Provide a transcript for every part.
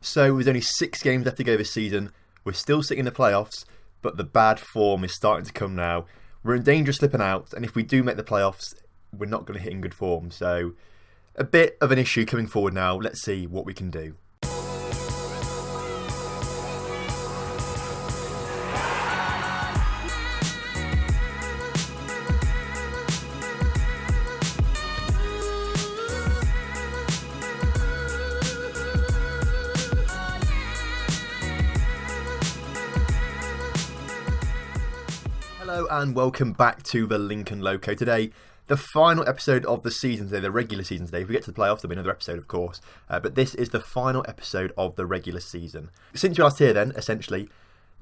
So there's only 6 games left to go this season. We're still sitting in the playoffs, but the bad form is starting to come now. We're in danger of slipping out, and if we do make the playoffs, we're not going to hit in good form. So a bit of an issue coming forward now. Let's see what we can do. Hello and welcome back to the Lincoln Loco. Today, the final episode of the season today, the regular season today. If we get to the playoffs, there'll be another episode, of course. But this is the final episode of the regular season. Since you last here then, essentially,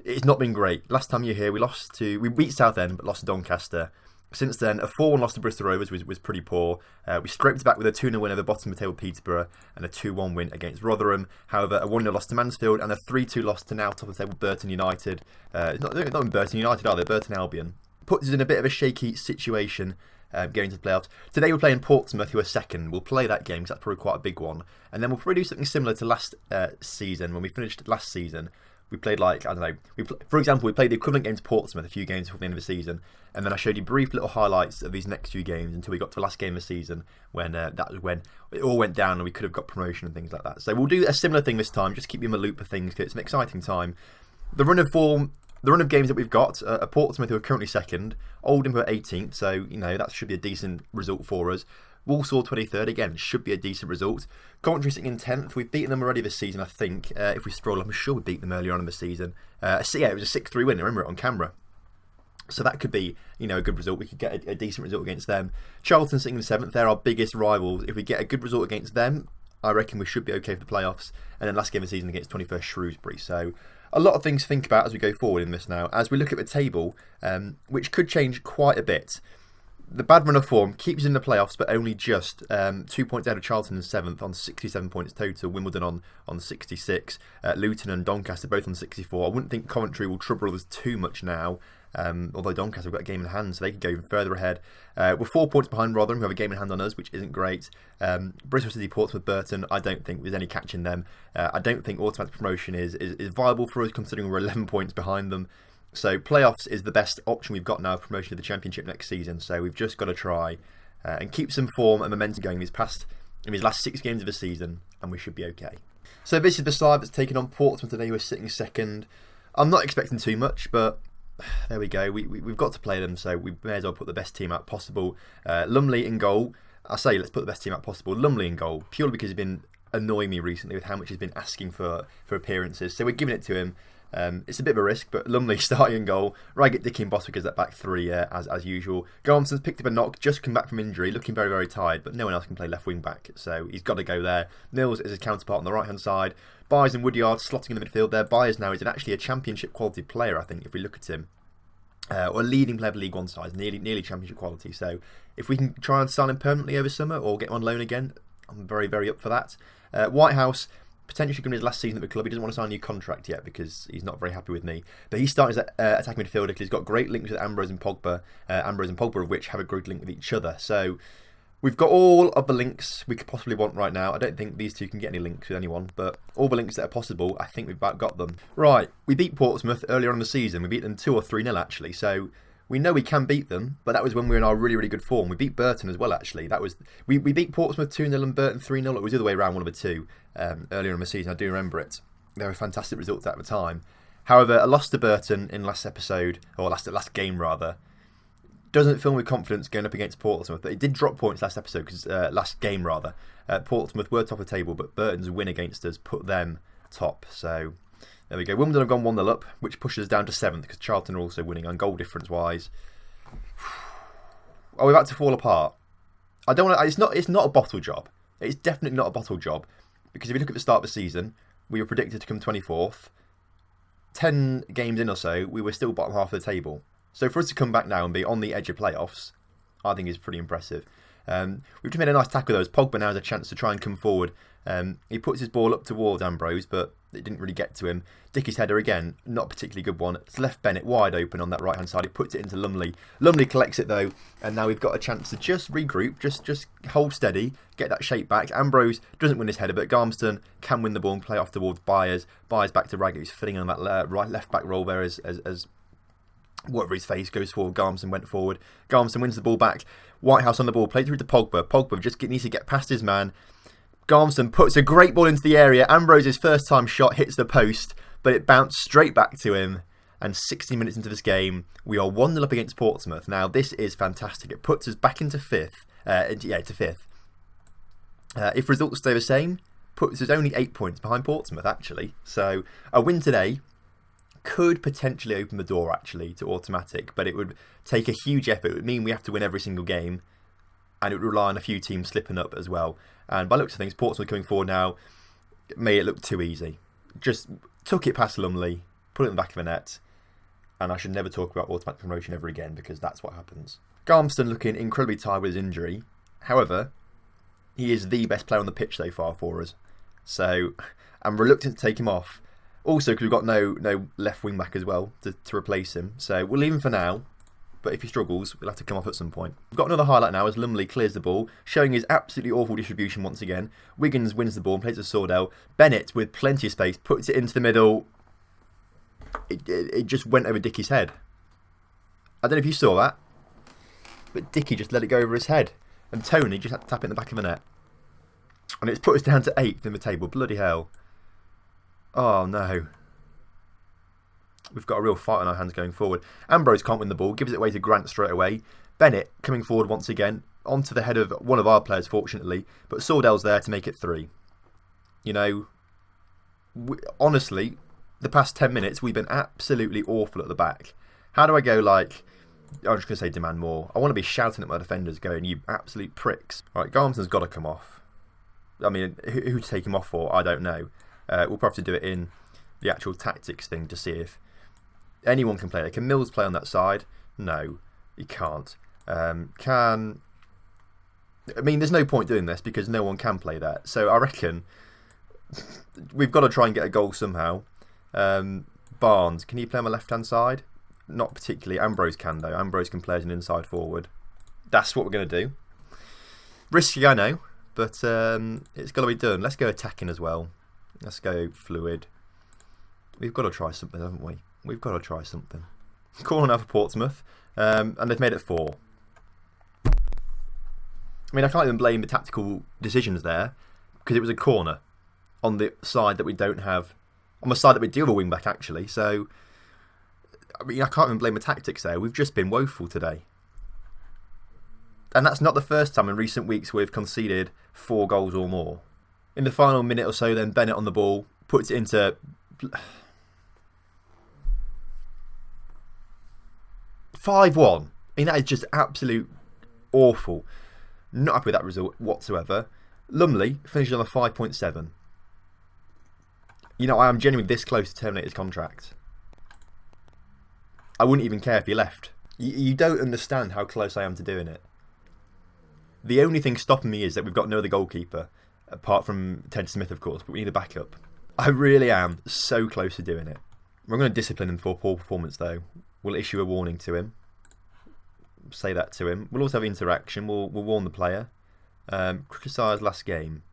it's not been great. Last time you were here, we beat Southend, but lost to Doncaster. Since then, a 4-1 loss to Bristol Rovers was pretty poor. We scraped it back with a 2-0 win over bottom of the table Peterborough and a 2-1 win against Rotherham. However, a 1-0 loss to Mansfield and a 3-2 loss to now top of the table Burton United. Not in Burton United, are they? Burton Albion. Puts us in a bit of a shaky situation going to the playoffs. Today we're playing Portsmouth, who are second. We'll play that game because that's probably quite a big one. And then we'll probably do something similar to last season. When we finished last season, we played for example, we played the equivalent game to Portsmouth a few games before the end of the season. And then I showed you brief little highlights of these next few games until we got to the last game of the season when that was when it all went down and we could have got promotion and things like that. So we'll do a similar thing this time, just keep you in the loop of things because it's an exciting time. The run of games that we've got are Portsmouth, who are currently second, Oldham, who are 18th, so that should be a decent result for us. Walsall 23rd, again, should be a decent result. Coventry sitting in 10th, we've beaten them already this season, I think. If we scroll up, I'm sure we beat them earlier on in the season. So yeah, it was a 6-3 win, I remember it on camera. So that could be, a good result. We could get a decent result against them. Charlton sitting in 7th, they're our biggest rivals. If we get a good result against them, I reckon we should be okay for the playoffs. And then last game of the season against 21st Shrewsbury. So a lot of things to think about as we go forward in this now. As we look at the table, which could change quite a bit. The bad run of form keeps us in the playoffs, but only just 2 points out of Charlton in 7th on 67 points total. Wimbledon on 66. Luton and Doncaster both on 64. I wouldn't think Coventry will trouble us too much now. Although Doncaster have got a game in hand, so they could go even further ahead. We're 4 points behind Rotherham, who have a game in hand on us, which isn't great. Bristol City, Portsmouth, Burton, I don't think there's any catching them. I don't think automatic promotion is viable for us, considering we're 11 points behind them. So playoffs is the best option we've got now of promotion to the Championship next season. So we've just got to try and keep some form and momentum going in these last 6 games of the season, and we should be okay. So this is the side that's taken on Portsmouth today, who are sitting second. I'm not expecting too much, but there we go. We've got to play them, so we may as well put the best team out possible. Lumley in goal. I say let's put the best team out possible. Lumley in goal, purely because he's been annoying me recently with how much he's been asking for appearances. So we're giving it to him. It's a bit of a risk, but Lumley starting in goal. Raggett, Dickey and Boswick as that back three as usual. Garmson's picked up a knock, just come back from injury, looking very, very tired, but no one else can play left wing back, so he's got to go there. Mills is his counterpart on the right hand side. Byers and Woodyard slotting in the midfield there. Byers now is actually a Championship quality player, I think, if we look at him. Or a leading player of League One side, nearly Championship quality. So if we can try and sign him permanently over summer or get him on loan again, I'm very, very up for that. Whitehouse, potentially going to be his last season at the club. He doesn't want to sign a new contract yet because he's not very happy with me. But he's starting as attacking midfielder because he's got great links with Ambrose and Pogba. Ambrose and Pogba of which have a great link with each other. So we've got all of the links we could possibly want right now. I don't think these two can get any links with anyone, but all the links that are possible, I think we've about got them. Right, we beat Portsmouth earlier on in the season. We beat them 2 or 3-0 actually, so we know we can beat them, but that was when we were in our really, really good form. We beat Burton as well, actually. We beat Portsmouth 2-0 and Burton 3-0. It was the other way around, one of the two, earlier in the season. I do remember it. They were fantastic results at the time. However, a loss to Burton in last episode, or last game rather, doesn't fill me with confidence going up against Portsmouth. But it did drop points last episode, last game rather. Portsmouth were top of the table, but Burton's win against us put them top. So there we go. Wimbledon have gone 1-0 up, which pushes us down to 7th because Charlton are also winning on goal difference wise. Are we about to fall apart? I don't want to. It's not a bottle job. It's definitely not a bottle job because if you look at the start of the season, we were predicted to come 24th. 10 games in or so, we were still bottom half of the table. So for us to come back now and be on the edge of playoffs, I think is pretty impressive. We've just made a nice tackle though, as Pogba now has a chance to try and come forward He puts his ball up towards Ambrose, but it didn't really get to him. Dickie's header again, not a particularly good one. It's left Bennett wide open on that right hand side. He puts it into Lumley. Lumley collects it though, and now we've got a chance to just regroup, just hold steady, get that shape back. Ambrose doesn't win his header, but Garmston can win the ball and play off towards Byers. Byers back to Raggett, who's filling on that left back role there as whatever his face goes forward. Garmston went forward. Garmston wins the ball back. Whitehouse on the ball, played through to Pogba. Pogba just needs to get past his man. Garmston puts a great ball into the area. Ambrose's first time shot hits the post, but it bounced straight back to him. And 60 minutes into this game, we are 1-0 up against Portsmouth. Now, this is fantastic. It puts us back into fifth. To fifth. If results stay the same, puts us only 8 points behind Portsmouth, actually. So, a win today could potentially open the door, actually, to automatic. But it would take a huge effort. It would mean we have to win every single game. And it would rely on a few teams slipping up as well. And by the looks of things, Portsmouth coming forward now made it look too easy. Just took it past Lumley, put it in the back of the net, and I should never talk about automatic promotion ever again because that's what happens. Garmston looking incredibly tired with his injury. However, he is the best player on the pitch so far for us. So I'm reluctant to take him off. Also, because we've got no left wing back as well to replace him. So we'll leave him for now. But if he struggles, we'll have to come off at some point. We've got another highlight now as Lumley clears the ball, showing his absolutely awful distribution once again. Wiggins wins the ball and plays to Sordell. Bennett, with plenty of space, puts it into the middle. It just went over Dickie's head. I don't know if you saw that, but Dickie just let it go over his head. And Tony just had to tap it in the back of the net. And it's put us down to 8th in the table. Bloody hell. Oh, no. We've got a real fight on our hands going forward. Ambrose can't win the ball, gives it away to Grant straight away. Bennett coming forward once again, onto the head of one of our players, fortunately. But Sordell's there to make it 3. You know, honestly, the past 10 minutes, we've been absolutely awful at the back. How do I go like, I'm just going to say demand more. I want to be shouting at my defenders going, you absolute pricks. All right, Garmston's got to come off. I mean, who to take him off for, I don't know. We'll probably have to do it in the actual tactics thing to see if anyone can play it. Can Mills play on that side? No, he can't. I mean, there's no point doing this because no one can play that. So I reckon we've got to try and get a goal somehow. Barnes, can he play on the left-hand side? Not particularly. Ambrose can, though. Ambrose can play as an inside forward. That's what we're going to do. Risky, I know, but it's got to be done. Let's go attacking as well. Let's go fluid. We've got to try something, haven't we? We've got to try something. Corner now for Portsmouth, and they've made it 4. I mean, I can't even blame the tactical decisions there because it was a corner on the side that we don't have, on the side that we do have a wing back actually. So, I mean, I can't even blame the tactics there. We've just been woeful today. And that's not the first time in recent weeks we've conceded 4 goals or more. In the final minute or so, then Bennett on the ball puts it into 5-1. I mean, that is just absolute awful. Not happy with that result whatsoever. Lumley finishes on a 5.7. You know, I am genuinely this close to terminate his contract. I wouldn't even care if he left. You don't understand how close I am to doing it. The only thing stopping me is that we've got no other goalkeeper, apart from Ted Smith, of course, but we need a backup. I really am so close to doing it. We're going to discipline him for poor performance, though. We'll issue a warning to him. Say that to him. We'll also have interaction. We'll warn the player. Criticise last game.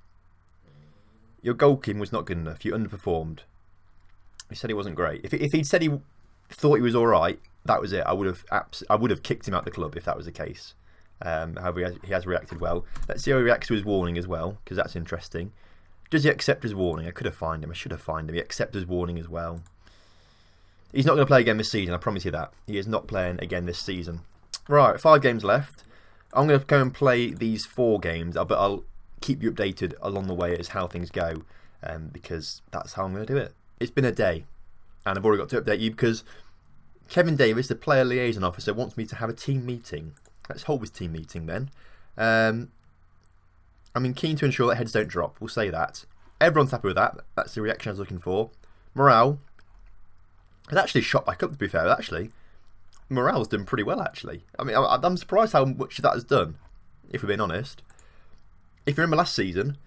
Your goalkeeping was not good enough. You underperformed. He said he wasn't great. If he'd said he thought he was all right, that was it. I would have kicked him out the club if that was the case. However, he has reacted well. Let's see how he reacts to his warning as well, because that's interesting. Does he accept his warning? I could have found him. I should have found him. He accepts his warning as well. He's not going to play again this season, I promise you that. He is not playing again this season. Right, 5 games left. I'm going to go and play these 4 games, but I'll keep you updated along the way as how things go, because that's how I'm going to do it. It's been a day, and I've already got to update you because Kevin Davis, the player liaison officer, wants me to have a team meeting. Let's hold this team meeting then. I'm keen to ensure that heads don't drop. We'll say that. Everyone's happy with that. That's the reaction I was looking for. Morale has actually shot back up, to be fair, actually. Morale's done pretty well, actually. I mean, I'm surprised how much that has done, if we're being honest. If you remember last season,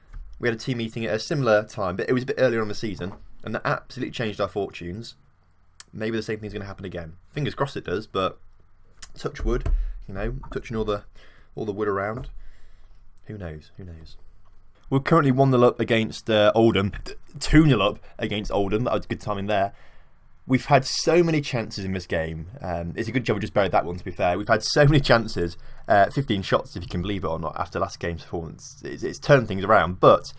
We had a team meeting at a similar time, but it was a bit earlier on the season, and that absolutely changed our fortunes. Maybe the same thing's going to happen again. Fingers crossed it does, but touch wood, touching all the wood around. Who knows? We're currently 1-0 up against Oldham, 2-0 up against Oldham. That was a good timing there. We've had so many chances in this game. It's a good job we just buried that one, to be fair. We've had so many chances, 15 shots if you can believe it or not, after last game's performance. It's turned things around, but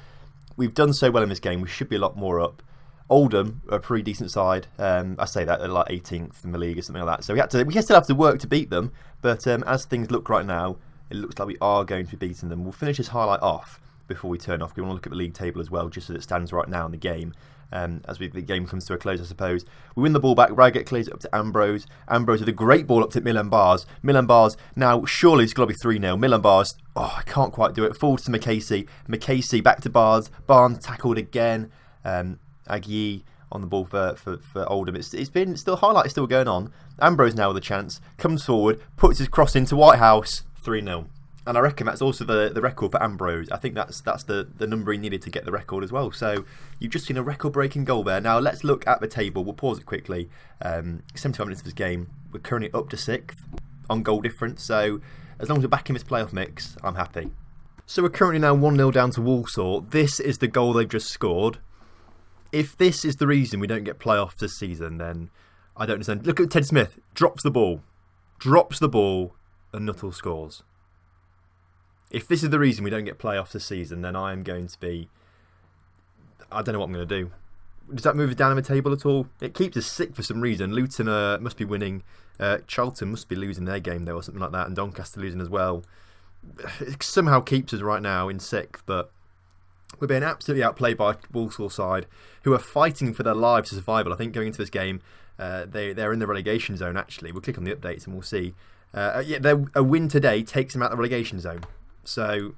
we've done so well in this game, we should be a lot more up. Oldham are a pretty decent side. I say that, they're like 18th in the league or something like that. So we still have to work to beat them, but as things look right now, it looks like we are going to be beating them. We'll finish this highlight off before we turn off. We want to look at the league table as well, just as it stands right now in the game. As the game comes to a close, I suppose. We win the ball back. Raggett clears it up to Ambrose. Ambrose with a great ball up to Milan Bars. Milan Bars, now surely it's got to be 3-0. Milan Bars, I can't quite do it. Falls to McCasey. McCasey back to Bars. Barnes tackled again. Agui on the ball for Oldham. It's been still highlight is still going on. Ambrose now with a chance. Comes forward, puts his cross into Whitehouse. 3-0. And I reckon that's also the record for Ambrose. I think that's the number he needed to get the record as well. So you've just seen a record-breaking goal there. Now let's look at the table. We'll pause it quickly. 75 minutes of this game. We're currently up to 6th on goal difference. So as long as we're back in this playoff mix, I'm happy. So we're currently now 1-0 down to Walsall. This is the goal they've just scored. If this is the reason we don't get playoffs this season, then I don't understand. Look at Ted Smith. Drops the ball, and Nuttall scores. If this is the reason we don't get playoffs this season, then I am going to be... I don't know what I'm going to do. Does that move us down in the table at all? It keeps us sick for some reason. Luton must be winning. Charlton must be losing their game, though, or something like that. And Doncaster losing as well. It somehow keeps us right now in 6th, but we're being absolutely outplayed by Walsall side, who are fighting for their lives for survival. I think going into this game, they're in the relegation zone, actually. We'll click on the updates and we'll see. A win today takes them out of the relegation zone. So,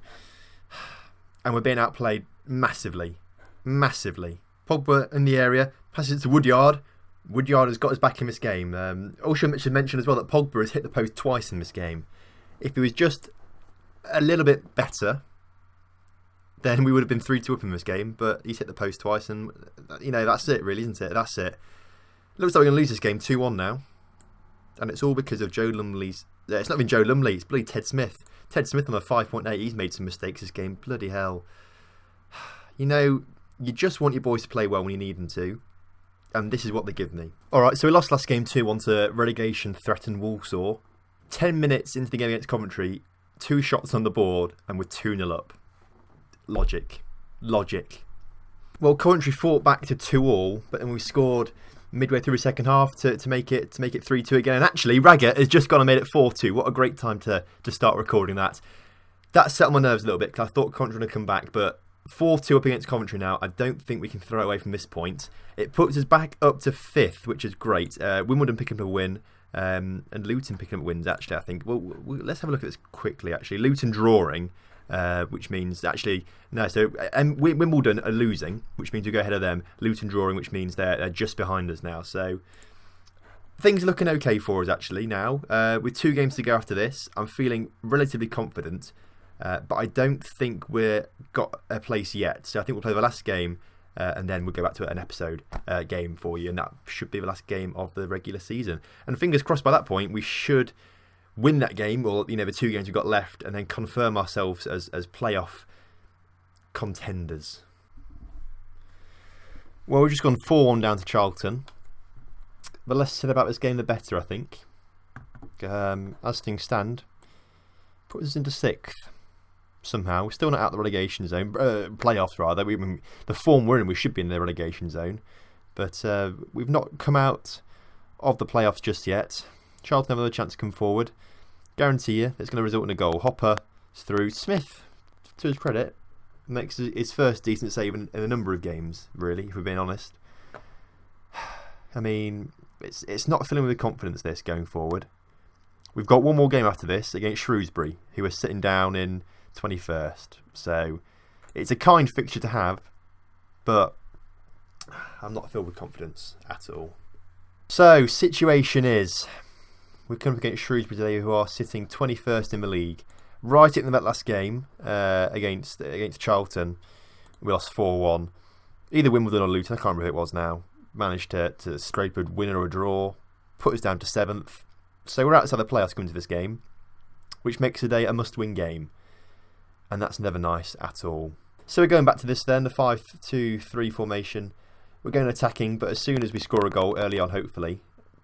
and we're being outplayed massively. Pogba in the area, passes it to Woodyard. Woodyard has got us back in this game. Also should mention as well that Pogba has hit the post twice in this game. If he was just a little bit better, then we would have been 3-2 up in this game. But he's hit the post twice, and that's it, really, isn't it? That's it. Looks like we're going to lose this game 2-1 now, and it's all because of Joe Lumley's. It's not even Joe Lumley. It's bloody Ted Smith. Ted Smith on a 5.8. He's made some mistakes this game. Bloody hell. You just want your boys to play well when you need them to. And this is what they give me. Alright, so we lost last game 2-1 to relegation threatened Walsall. 10 minutes into the game against Coventry, 2 shots on the board, and we're 2-0 up. Logic. Well, Coventry fought back to 2-2, but then we scored midway through the second half to make it 3-2 again. And actually, Raggett has just gone and made it 4-2. What a great time to start recording that. That settled my nerves a little bit because I thought Coventry would come back, but 4-2 up against Coventry now. I don't think we can throw it away from this point. It puts us back up to 5th, which is great. Wimbledon picking up a win, and Luton picking up wins, actually, I think. Well, let's have a look at this quickly, actually. Luton drawing, which means actually... No, so Wimbledon are losing, which means we go ahead of them. Luton drawing, which means they're just behind us now. So things are looking okay for us, actually, now. With 2 games to go after this, I'm feeling relatively confident. But I don't think we've got a place yet. So I think we'll play the last game and then we'll go back to an episode game for you. And that should be the last game of the regular season. And fingers crossed by that point, we should win that game, or the 2 games we've got left, and then confirm ourselves as playoff contenders. Well, we've just gone 4-1 down to Charlton. The less said about this game, the better, I think. As things stand, puts us into 6th. Somehow, we're still not out of the relegation zone. Playoffs, rather. The form we're in, we should be in the relegation zone. But we've not come out of the playoffs just yet. Charlton have another chance to come forward. Guarantee you it's going to result in a goal. Hopper is through. Smith, to his credit, makes his first decent save in a number of games, really, if we're being honest. I mean, it's not filling with confidence, this, going forward. We've got one more game after this against Shrewsbury, who are sitting down in 21st. So it's a kind fixture to have, but I'm not filled with confidence at all. So, situation is, we've come up against Shrewsbury today, who are sitting 21st in the league. Right in that last game against Charlton, We lost 4-1. Either Wimbledon or Luton, I can't remember who it was now, managed to scrape a win or a draw, put us down to 7th. So we're outside the playoffs going into this game, which makes today a must-win game. And that's never nice at all. So we're going back to this then, the 5-2-3 formation. We're going attacking, but as soon as we score a goal early on, hopefully,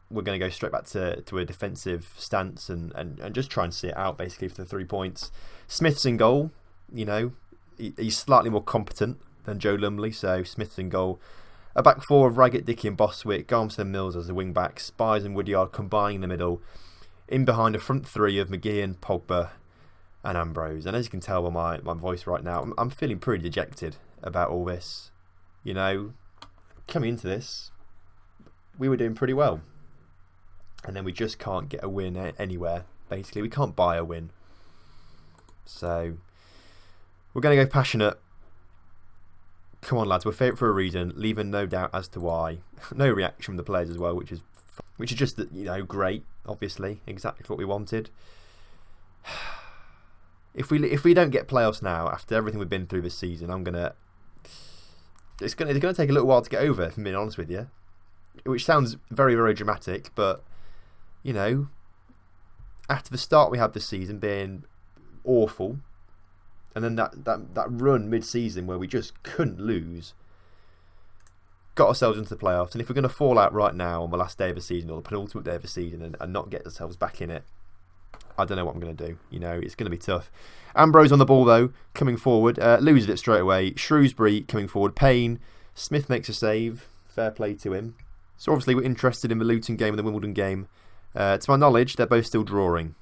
we're going to go straight back to a defensive stance and just try and see it out, basically, for the 3 points. Smith's in goal. You know, he's slightly more competent than Joe Lumley, so Smith's in goal. A back four of Raggett, Dickey and Bostwick, Garmston and Mills as the wing backs, Spies and Woodyard combining in the middle. In behind a front three of McGeehan, Pogba and Ambrose. And as you can tell by my voice right now, I'm feeling pretty dejected about all this. You know, coming into this, we were doing pretty well. And then we just can't get a win anywhere. Basically, we can't buy a win. So, we're going to go passionate. Come on, lads, we're favourite for a reason, leaving no doubt as to why. No reaction from the players as well, which is just, you know, great, obviously. Exactly what we wanted. If we don't get playoffs now, after everything we've been through this season, it's going to take a little while to get over, if I'm being honest with you. Which sounds very, very dramatic, but, you know, after the start we had this season being awful, and then that run mid-season where we just couldn't lose, got ourselves into the playoffs. And if we're going to fall out right now on the last day of the season or the penultimate day of the season and not get ourselves back in it, I don't know what I'm going to do. You know, it's going to be tough. Ambrose on the ball, though, coming forward. Loses it straight away. Shrewsbury coming forward. Payne. Smith makes a save. Fair play to him. So obviously we're interested in the Luton game and the Wimbledon game. To my knowledge, they're both still drawing.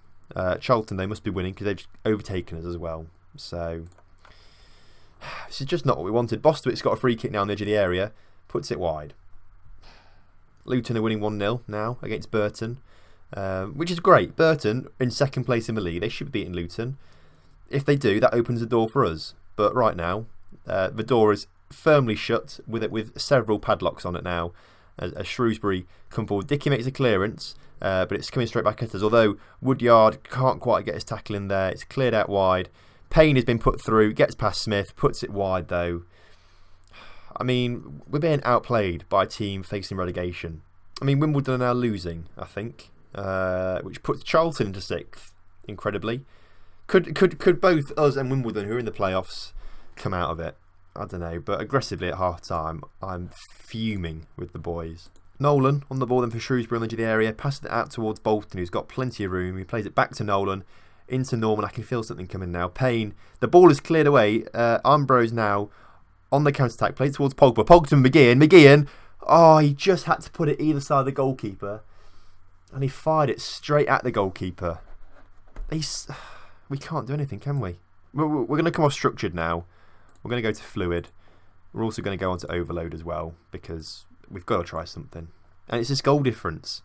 Charlton, they must be winning because they've overtaken us as well. So, this is just not what we wanted. Bostwick's got a free kick now on the edge of the area. Puts it wide. Luton are winning 1-0 now against Burton. Which is great. Burton in second place in the league. They should be beating Luton. If they do, that opens the door for us. But right now, the door is firmly shut with several padlocks on it now. As Shrewsbury come forward. Dickey makes a clearance, but it's coming straight back at us. Although Woodyard can't quite get his tackle in there. It's cleared out wide. Payne has been put through, gets past Smith, puts it wide though. I mean, we're being outplayed by a team facing relegation. I mean, Wimbledon are now losing, I think, which puts Charlton into 6th, incredibly. Could both us and Wimbledon, who are in the playoffs, come out of it? I don't know, but aggressively at half-time, I'm fuming with the boys. Nolan on the ball then for Shrewsbury on the edge of the area, passes it out towards Bolton, who's got plenty of room. He plays it back to Nolan, into Norman. I can feel something coming now. Payne, the ball is cleared away. Ambrose now on the counter-attack, plays towards Pogba. Pogba to McGeehan. Oh, he just had to put it either side of the goalkeeper. And he fired it straight at the goalkeeper. We can't do anything, can we? We're going to come off structured now. We're going to go to fluid. We're also going to go on to overload as well, because we've got to try something. And it's this goal difference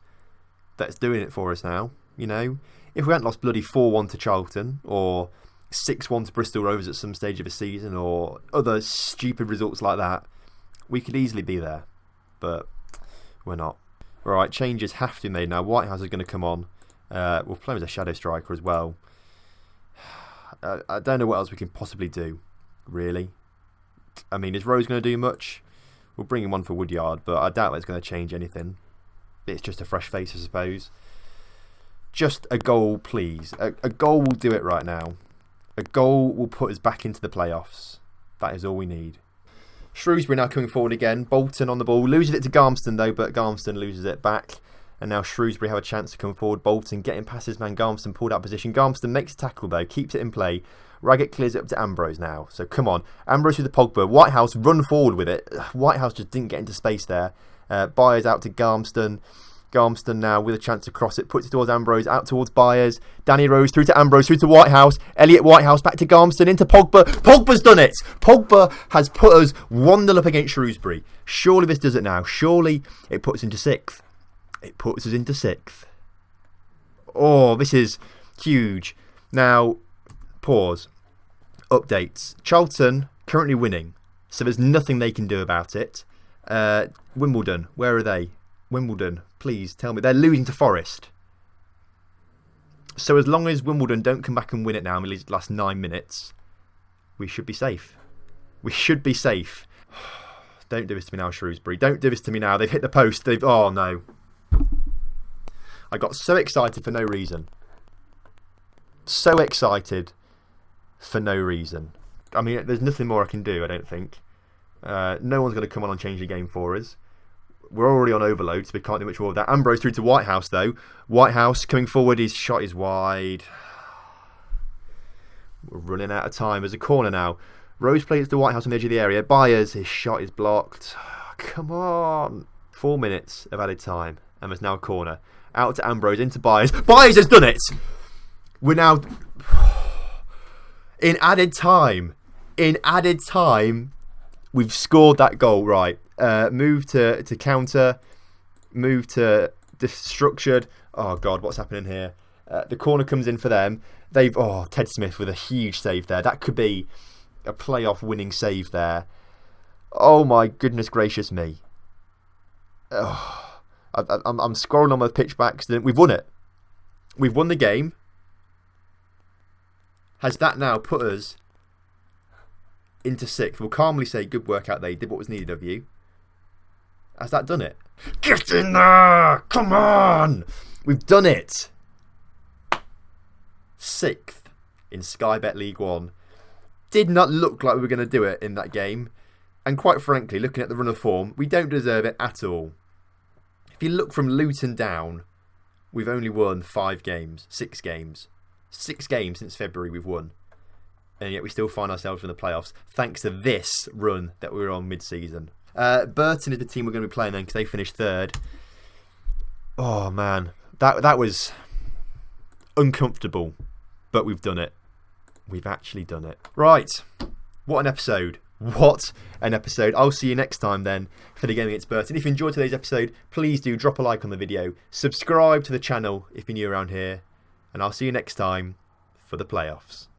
that's doing it for us now. You know, if we hadn't lost bloody 4-1 to Charlton or 6-1 to Bristol Rovers at some stage of the season or other stupid results like that, we could easily be there. But we're not. Right, changes have to be made now. Whitehouse is going to come on. We'll play as a shadow striker as well. I don't know what else we can possibly do, really. I mean, is Rose going to do much? We'll bring him on for Woodyard, but I doubt it's going to change anything. It's just a fresh face, I suppose. Just a goal, please. A goal will do it right now. A goal will put us back into the playoffs. That is all we need. Shrewsbury now coming forward again. Bolton on the ball. Loses it to Garmston, though, but Garmston loses it back. And now Shrewsbury have a chance to come forward. Bolton getting past his man. Garmston pulled out position. Garmston makes a tackle, though. Keeps it in play. Raggett clears it up to Ambrose now. So come on. Ambrose with the Pogba. Whitehouse run forward with it. Whitehouse just didn't get into space there. Byers out to Garmston. Garmston now with a chance to cross it. Puts it towards Ambrose. Out towards Byers. Danny Rose through to Ambrose. Through to Whitehouse. Elliot Whitehouse back to Garmston. Into Pogba. Pogba's done it. Pogba has put us 1-0 up against Shrewsbury. Surely this does it now. Surely it puts us into 6th. It puts us into 6th. Oh, this is huge. Now, pause. Updates. Charlton currently winning, so there's nothing they can do about it. Wimbledon, where are they? Wimbledon, please tell me. They're losing to Forest. So as long as Wimbledon don't come back and win it now in the last 9 minutes, we should be safe. We should be safe. Don't do this to me now, Shrewsbury. Don't do this to me now. They've hit the post. Oh, no. I got so excited for no reason. So excited for no reason. I mean, there's nothing more I can do, I don't think. No one's going to come on and change the game for us. We're already on overload, so we can't do much more of that. Ambrose through to Whitehouse, though. Whitehouse coming forward. His shot is wide. We're running out of time. There's a corner now. Rose plays to Whitehouse on the edge of the area. Byers, his shot is blocked. Come on. 4 minutes of added time. And there's now a corner. Out to Ambrose, into Byers. Byers has done it! We're now... In added time, we've scored that goal. Right. Move to counter. Move to structured. Oh, God, what's happening here? The corner comes in for them. Ted Smith with a huge save there. That could be a playoff winning save there. Oh, my goodness gracious me. I'm scrolling on my pitch by accident. We've won it. We've won the game. Has that now put us into 6th? We'll calmly say, good work out there. You did what was needed of you. Has that done it? Get in there! Come on! We've done it. 6th in Sky Bet League 1. Did not look like we were going to do it in that game. And quite frankly, looking at the run of form, we don't deserve it at all. If you look from Luton down, we've only won 6 games. 6 games since February we've won. And yet we still find ourselves in the playoffs thanks to this run that we were on mid-season. Burton is the team we're going to be playing then because they finished 3rd. Oh, man. That was uncomfortable. But we've done it. We've actually done it. Right. What an episode. What an episode. I'll see you next time then for the game against Burton. If you enjoyed today's episode, please do drop a like on the video. Subscribe to the channel if you're new around here. And I'll see you next time for the playoffs.